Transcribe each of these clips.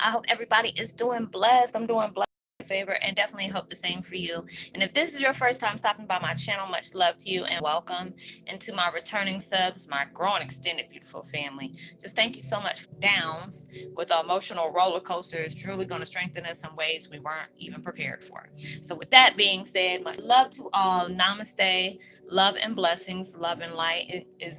I hope everybody is doing blessed. I'm doing blessed favor and definitely hope the same for you. And if this is your first time stopping by my channel, much love to you and welcome. And to my returning subs, my growing extended beautiful family, just thank you so much for downs with the emotional roller coaster is truly going to strengthen us in ways we weren't even prepared for. So with that being said, much love to all. Namaste, love and blessings, love and light. It is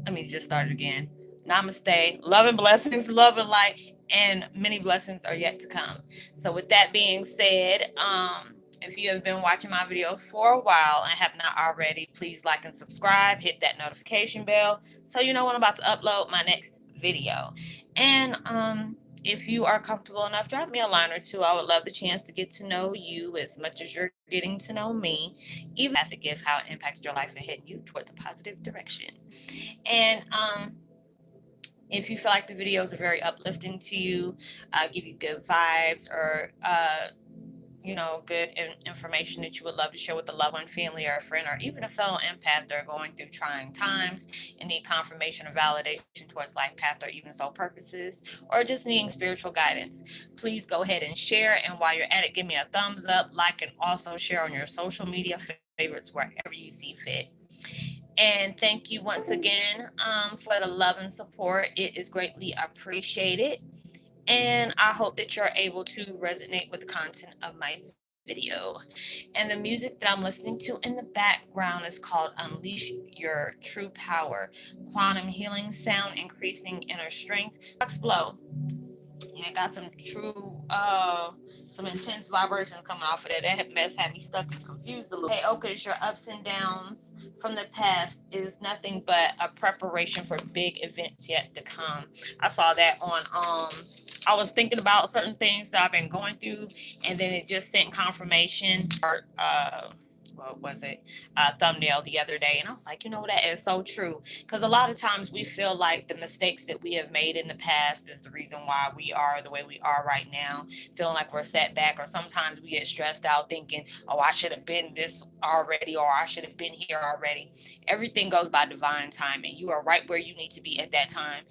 let me just start it again. Namaste. Love and blessings, love and light, and many blessings are yet to come. So, with that being said, if you have been watching my videos for a while and have not already, please like and subscribe, hit that notification bell so you know when I'm about to upload my next video. And if you are comfortable enough, drop me a line or two. I would love the chance to get to know you as much as you're getting to know me, even if I give how it impacted your life and heading you towards a positive direction. And if you feel like the videos are very uplifting to you, give you good vibes, or good information that you would love to share with a loved one, family, or a friend, or even a fellow empath that are going through trying times and need confirmation or validation towards life path or even soul purposes, or just needing spiritual guidance, please go ahead and share. And while you're at it, give me a thumbs up, like, and also share on your social media favorites wherever you see fit. And thank you once again for the love and support. It is greatly appreciated. And I hope that you're able to resonate with the content of my video. And the music that I'm listening to in the background is called Unleash Your True Power, Quantum Healing Sound, Increasing Inner Strength. Blow. Yeah, got some intense vibrations coming off of that. That mess had me stuck and confused a little. Hey, Okas, your ups and downs from the past is nothing but a preparation for big events yet to come. I saw that on I was thinking about certain things that I've been going through, and then it just sent confirmation. What was it? Thumbnail the other day, and I was like, that is so true. Because a lot of times we feel like the mistakes that we have made in the past is the reason why we are the way we are right now, feeling like we're set back, or sometimes we get stressed out thinking, oh, I should have been this already, or I should have been here already. Everything goes by divine timing. You are right where you need to be at that time.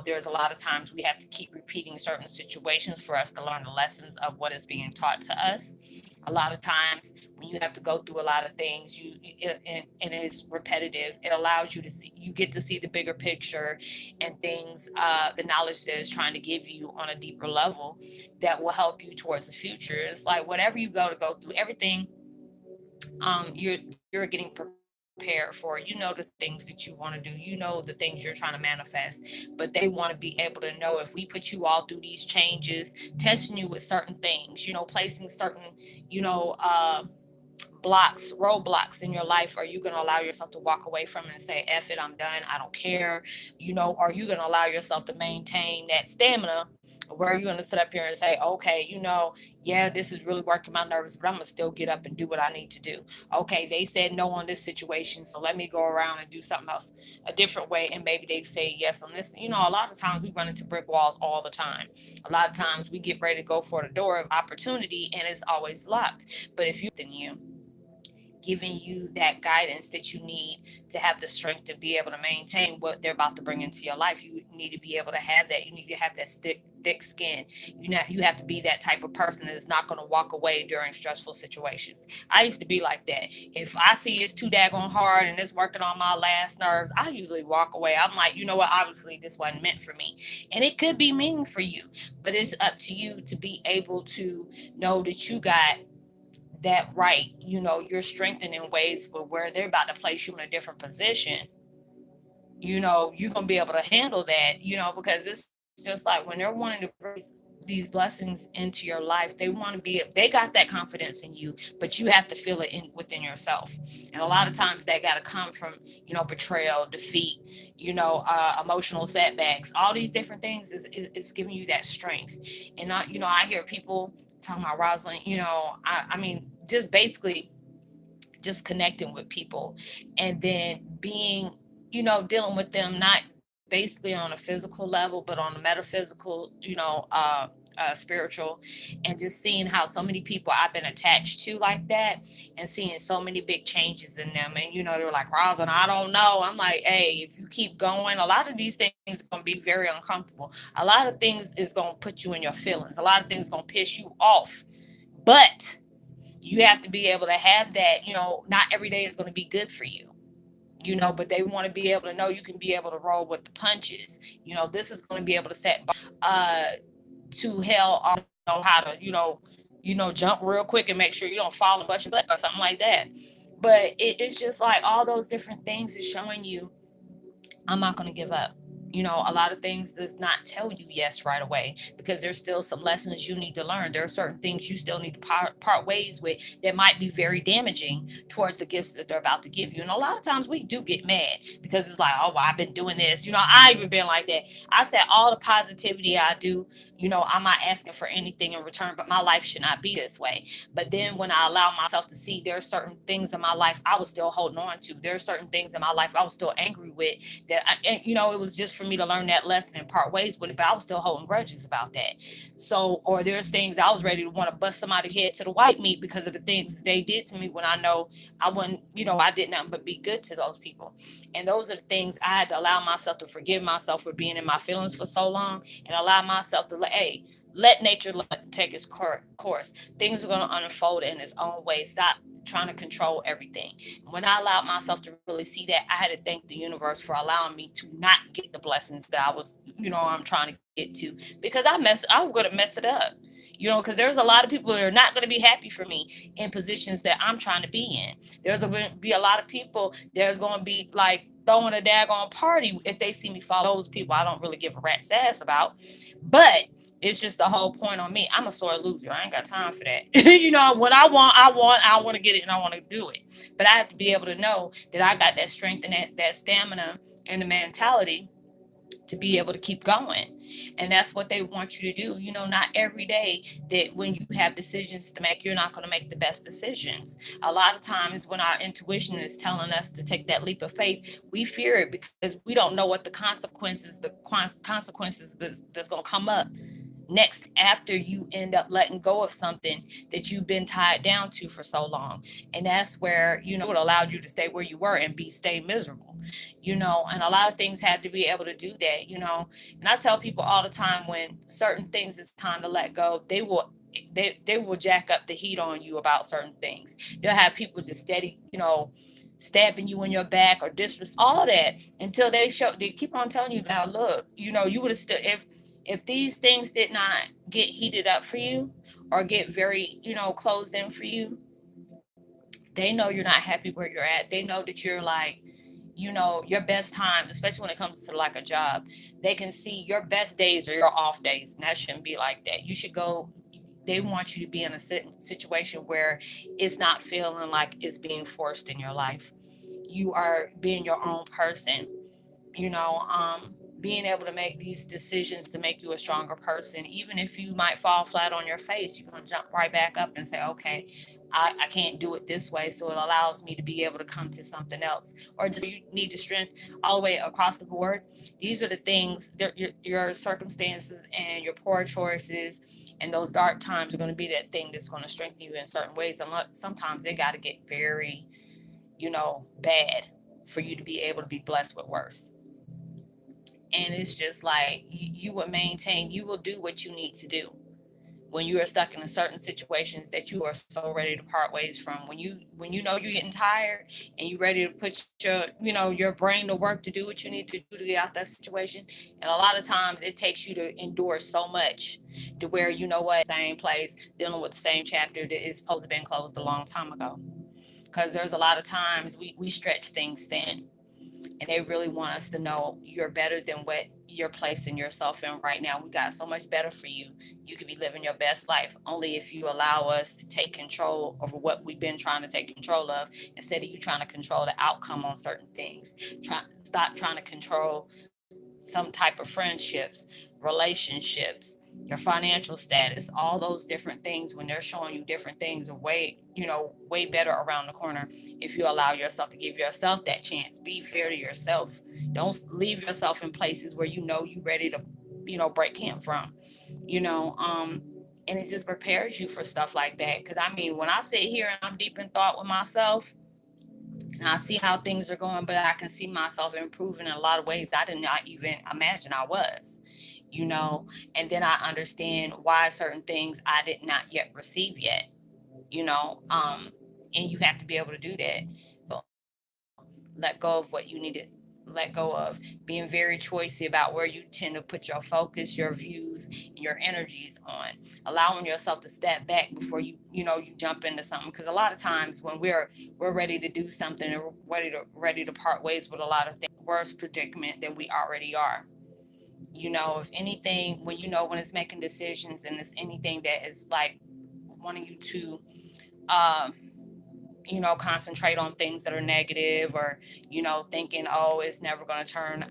There's a lot of times we have to keep repeating certain situations for us to learn the lessons of what is being taught to us. A lot of times when you have to go through a lot of things, and it's repetitive, it allows you to see, you get to see the bigger picture and things, the knowledge that is trying to give you on a deeper level that will help you towards the future. It's like whatever you go through, everything, you're getting prepared for. The things that you want to do, the things you're trying to manifest, but they want to be able to know, if we put you all through these changes, testing you with certain things, placing certain, you know uh roadblocks in your life. Are you going to allow yourself to walk away from it and say, F it, I'm done, I don't care? Are you going to allow yourself to maintain that stamina, where are you going to sit up here and say, okay, yeah, this is really working my nerves, but I'm going to still get up and do what I need to do. Okay, they said no on this situation, so let me go around and do something else a different way, and maybe they say yes on this. A lot of times we run into brick walls all the time. A lot of times we get ready to go for the door of opportunity and it's always locked. But if you giving you that guidance that you need to have the strength to be able to maintain what they're about to bring into your life. You need to be able to have that. You need to have that thick skin. You have to be that type of person that is not going to walk away during stressful situations. I used to be like that. If I see it's too daggone hard and it's working on my last nerves, I usually walk away. I'm like, you know what? Obviously, this wasn't meant for me, and it could be mean for you, but it's up to you to be able to know that you got that right. You're strengthened in ways where they're about to place you in a different position. You're gonna be able to handle that. Because it's just like when they're wanting to bring these blessings into your life, they got that confidence in you, but you have to feel it within yourself. And a lot of times that got to come from betrayal, defeat, emotional setbacks, all these different things is giving you that strength. And I hear people talking about Roslynn, I mean, just basically just connecting with people, and then being, dealing with them, not basically on a physical level, but on a metaphysical, spiritual, and just seeing how so many people I've been attached to like that, and seeing so many big changes in them. And they were like, Roslynn, I don't know. I'm like, hey, if you keep going, a lot of these things are going to be very uncomfortable. A lot of things is going to put you in your feelings. A lot of things going to piss you off. But you have to be able to have that. Not every day is going to be good for you. But they want to be able to know you can be able to roll with the punches. This is going to be able to set uh to hell or know how to jump real quick and make sure you don't fall and bust your butt or something like that. But it's just like all those different things is showing you I'm not going to give up. A lot of things does not tell you yes right away, because there's still some lessons you need to learn. There are certain things you still need to part ways with that might be very damaging towards the gifts that they're about to give you. And a lot of times we do get mad because it's like, oh, well, I've been doing this. I even been like that. I said all the positivity I do, I'm not asking for anything in return, but my life should not be this way. But then when I allow myself to see there are certain things in my life I was still holding on to. There are certain things in my life I was still angry with it was just for me to learn that lesson and part ways with it, but I was still holding grudges about that. So, or there's things I was ready to want to bust somebody's head to the white meat because of the things they did to me when I know I wasn't, I did nothing but be good to those people. And those are the things I had to allow myself to forgive myself for being in my feelings for so long, and allow myself to hey, let nature take its course. Things are going to unfold in its own way. Stop trying to control everything. When I allowed myself to really see that, I had to thank the universe for allowing me to not get the blessings that I was, I'm trying to get to, because I was going to mess it up. Because there's a lot of people that are not going to be happy for me in positions that I'm trying to be in. There's going to be a lot of people there's going to be like throwing a daggone party if they see me follow those people. I don't really give a rat's ass about, but it's just the whole point on me. I'm a sore loser. I ain't got time for that. When I want to get it and I want to do it. But I have to be able to know that I got that strength and that stamina and the mentality to be able to keep going. And that's what they want you to do. Not every day that when you have decisions to make, you're not going to make the best decisions. A lot of times when our intuition is telling us to take that leap of faith, we fear it because we don't know what the consequences that's going to come up next after you end up letting go of something that you've been tied down to for so long. And that's where it allowed you to stay where you were and stay miserable. And a lot of things had to be able to do that. And I tell people all the time, when certain things is time to let go, they will jack up the heat on you about certain things. You'll have people just steady stabbing you in your back or disrespect, all that, until they keep on telling you, now look, you would have still, if these things did not get heated up for you or get very closed in for you, they know you're not happy where you're at. They know that you're like, your best time, especially when it comes to like a job, they can see your best days or your off days, and that shouldn't be like that. You should go, they want you to be in a situation where it's not feeling like it's being forced in your life. You are being your own person, being able to make these decisions to make you a stronger person. Even if you might fall flat on your face, you're going to jump right back up and say, okay, I can't do it this way. So it allows me to be able to come to something else. Or just you need the strength all the way across the board. These are the things, your circumstances and your poor choices and those dark times are going to be that thing that's going to strengthen you in certain ways. And sometimes they got to get very, bad for you to be able to be blessed with worse. And it's just like you will maintain, you will do what you need to do when you are stuck in certain situations that you are so ready to part ways from. When you know you're getting tired and you're ready to put your brain to work to do what you need to do to get out that situation. And a lot of times it takes you to endure so much to where, same place dealing with the same chapter that is supposed to have been closed a long time ago. Because there's a lot of times we stretch things thin, and they really want us to know you're better than what you're placing yourself in right now. We got so much better for you. You could be living your best life only if you allow us to take control over what we've been trying to take control of, instead of you trying to control the outcome on certain things. Stop trying to control some type of friendships, relationships, your financial status, all those different things. When they're showing you different things are way better around the corner, if you allow yourself to give yourself that chance. Be fair to yourself. Don't leave yourself in places where you ready to break camp from. you know. And it just prepares you for stuff like that. Because I mean, when I sit here and I'm deep in thought with myself, and I see how things are going, but I can see myself improving in a lot of ways I did not even imagine I was, you know. And then I understand why certain things I did not yet receive yet, you know. And you have to be able to do that. So let go of what you need to let go of. Being very choicey about where you tend to put your focus, your views, and your energies on. Allowing yourself to step back before you jump into something. Because a lot of times when we're ready to do something and we're ready to part ways with a lot of things, worse predicament than we already are. You know, if anything, when it's making decisions and it's anything that is like wanting you to um concentrate on things that are negative, or thinking, oh, it's never going to turn,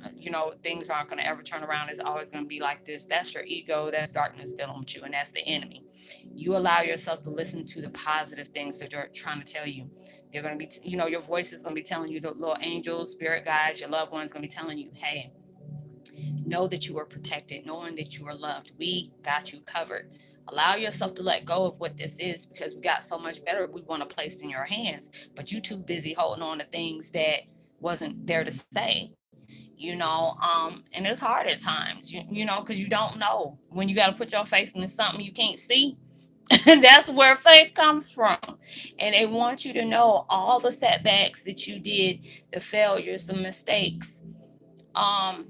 things aren't going to ever turn around, it's always going to be like this. That's your ego, that's darkness dealing with you, and that's the enemy. You allow yourself to listen to the positive things that they're trying to tell you. They're going to be, your voice is going to be telling you, the little angels, spirit guides, your loved ones going to be telling you, hey, know that you are protected, knowing that you are loved. We got you covered. Allow yourself to let go of what this is, because we got so much better we want to place in your hands. But you too busy holding on to things that wasn't there to stay. And it's hard at times, because you don't know. When you got to put your face into something you can't see, that's where faith comes from. And they want you to know all the setbacks that you did, the failures, the mistakes. Um,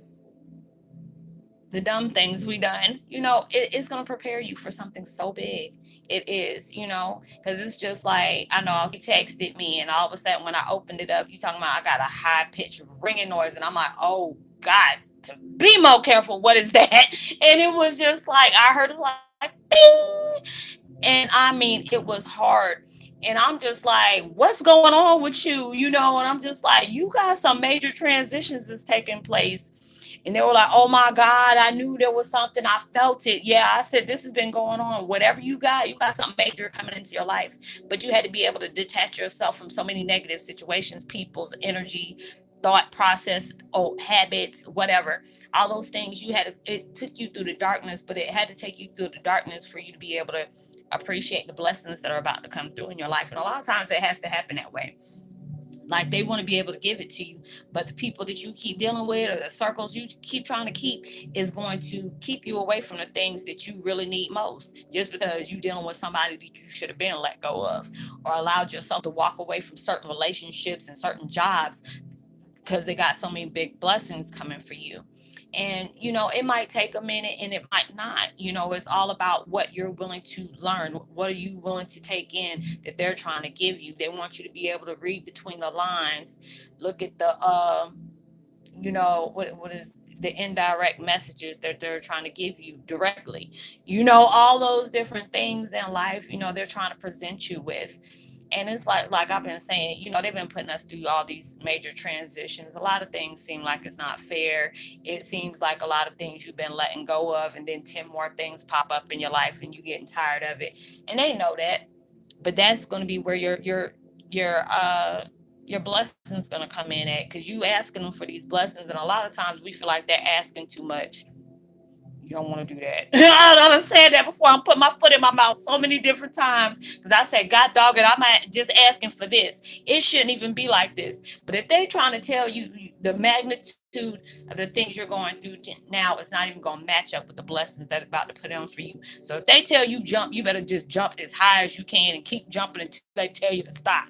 the dumb things we done, it's going to prepare you for something so big. It is, because it's just like, I know he texted me, and all of a sudden when I opened it up, you talking about I got a high pitched ringing noise, and I'm like, oh God, to be more careful, what is that? And it was just like, I heard it like, bing. And I mean, it was hard. And I'm just like, what's going on with you? And I'm just like, you got some major transitions that's taking place. And they were like, oh my God, I knew there was something. I felt it. Yeah, I said, this has been going on. Whatever you got something major coming into your life. But you had to be able to detach yourself from so many negative situations, people's energy, thought process, habits, whatever. All those things it took you through the darkness, but it had to take you through the darkness for you to be able to appreciate the blessings that are about to come through in your life. And a lot of times it has to happen that way. Like, they want to be able to give it to you, but the people that you keep dealing with, or the circles you keep trying to keep, is going to keep you away from the things that you really need most, just because you're dealing with somebody that you should have been let go of, or allowed yourself to walk away from certain relationships and certain jobs because they got so many big blessings coming for you. And it might take a minute and it might not. It's all about what you're willing to learn. What are you willing to take in that they're trying to give you? They want you to be able to read between the lines, look at the what is the indirect messages that they're trying to give you directly. All those different things in life, they're trying to present you with. And it's like I've been saying, they've been putting us through all these major transitions. A lot of things seem like it's not fair. It seems like a lot of things you've been letting go of, and then 10 more things pop up in your life and you getting tired of it. And they know that. But that's going to be where your uh your blessings going to come in at, because you asking them for these blessings, and a lot of times we feel like they're asking too much. You don't want to do that. I said that before. I'm putting my foot in my mouth so many different times, because I said, God dog it, I'm not just asking for this. It shouldn't even be like this. But if they trying to tell you the magnitude of the things you're going through now, it's not even going to match up with the blessings that's about to put on for you. So if they tell you jump, you better just jump as high as you can and keep jumping until they tell you to stop.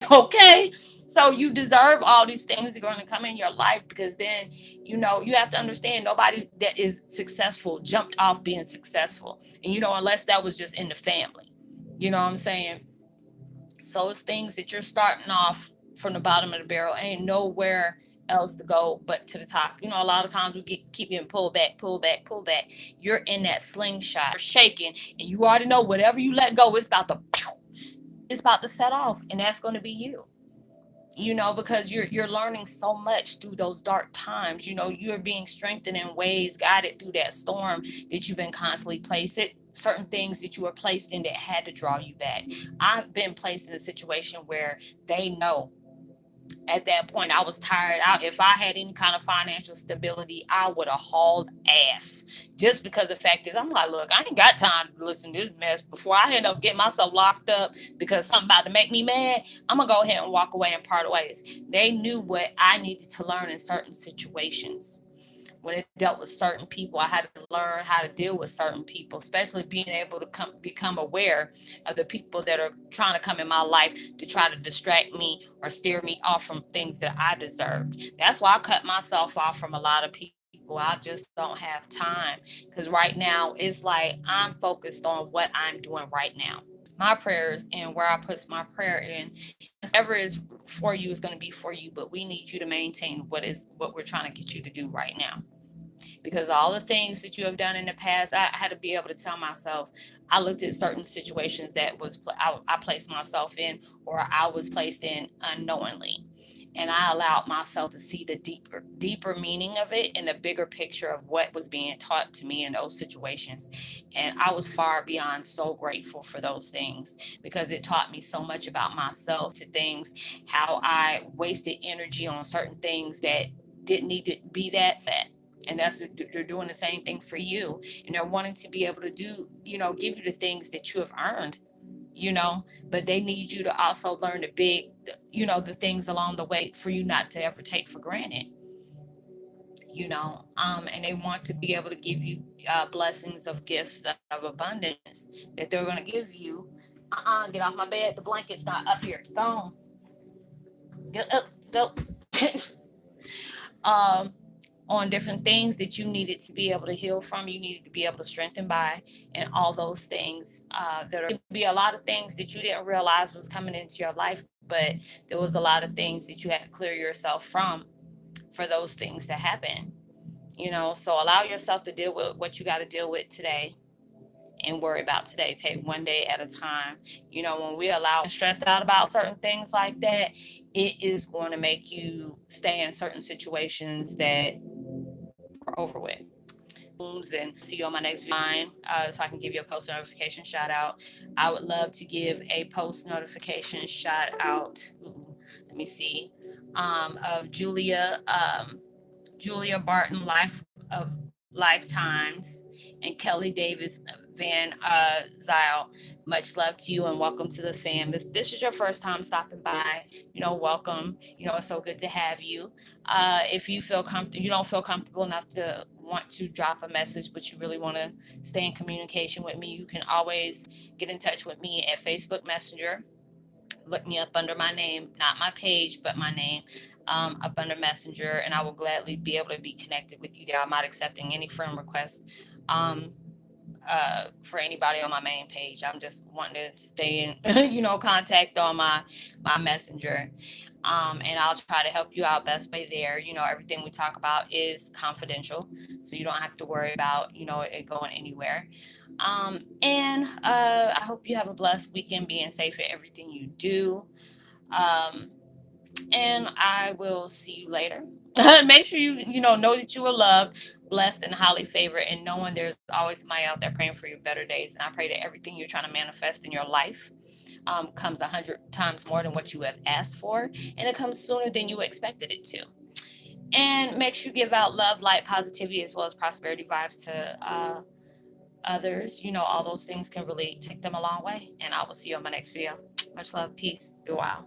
Okay, so you deserve all these things that are going to come in your life, because then you have to understand, nobody that is successful jumped off being successful, and unless that was just in the family. You know what I'm saying? So it's things that you're starting off from the bottom of the barrel, ain't nowhere else to go but to the top. A lot of times we keep getting pulled back, pulled back, pulled back. You're in that slingshot, you're shaking, and you already know whatever you let go, it's about to set off, and that's going to be you. Because you're learning so much through those dark times. You're being strengthened in ways, guided through that storm that you've been constantly placed in. Certain things that you were placed in that had to draw you back. I've been placed in a situation where they know, at that point I was tired out. If I had any kind of financial stability, I would have hauled ass Just because the fact is, I'm like, look, I ain't got time to listen to this mess before I end up getting myself locked up because something about to make me mad. I'm gonna go ahead and walk away and part ways. They knew what I needed to learn in certain situations. When it dealt with certain people, I had to learn how to deal with certain people, especially being able to become aware of the people that are trying to come in my life to try to distract me or steer me off from things that I deserved. That's why I cut myself off from a lot of people. I just don't have time because right now it's like I'm focused on what I'm doing right now. My prayers and where I put my prayer in, whatever is for you is going to be for you, but we need you to maintain what we're trying to get you to do right now, because all the things that you have done in the past, I had to be able to tell myself. I looked at certain situations that I placed myself in, or I was placed in unknowingly, and I allowed myself to see the deeper meaning of it and the bigger picture of what was being taught to me in those situations. And I was far beyond so grateful for those things, because it taught me so much about myself, to things, how I wasted energy on certain things that didn't need to be that. And that's, they're doing the same thing for you, and they're wanting to be able to do, give you the things that you have earned, but they need you to also learn the big, the things along the way for you not to ever take for granted. And they want to be able to give you blessings of gifts of abundance that they're going to give you. Get off my bed, the blanket's not up here, go on, get up, go. um on different things that you needed to be able to heal from, you needed to be able to strengthen by, and all those things. There could be a lot of things that you didn't realize was coming into your life, but there was a lot of things that you had to clear yourself from for those things to happen. So allow yourself to deal with what you got to deal with today, and worry about today. Take one day at a time. When we allow stressed out about certain things like that, it is going to make you stay in certain situations that are over with. And see you on my next video, so I can give you a post notification shout out. I would love to give a post notification shout out. Let me see. Of Julia Barton, Life of Lifetimes, and Kelly Davis Van Zyl. Much love to you and welcome to the fam. If this is your first time stopping by, welcome. It's so good to have you. If you don't feel comfortable enough to want to drop a message, but you really want to stay in communication with me, you can always get in touch with me at Facebook Messenger. Look me up under my name, not my page, but my name, up under Messenger, and I will gladly be able to be connected with you there. I'm not accepting any friend requests um, for anybody on my main page. I'm just wanting to stay in, contact on my Messenger, and I'll try to help you out best way there. Everything we talk about is confidential, so you don't have to worry about it going anywhere. And I hope you have a blessed weekend, being safe at everything you do. Um, and I will see you later. Make sure you know that you are loved, blessed, and highly favored, and knowing there's always somebody out there praying for your better days. And I pray that everything you're trying to manifest in your life comes 100 times more than what you have asked for, and it comes sooner than you expected it to. And make sure you give out love, light, positivity, as well as prosperity vibes to others. All those things can really take them a long way. And I will see you on my next video. Much love, peace, be well.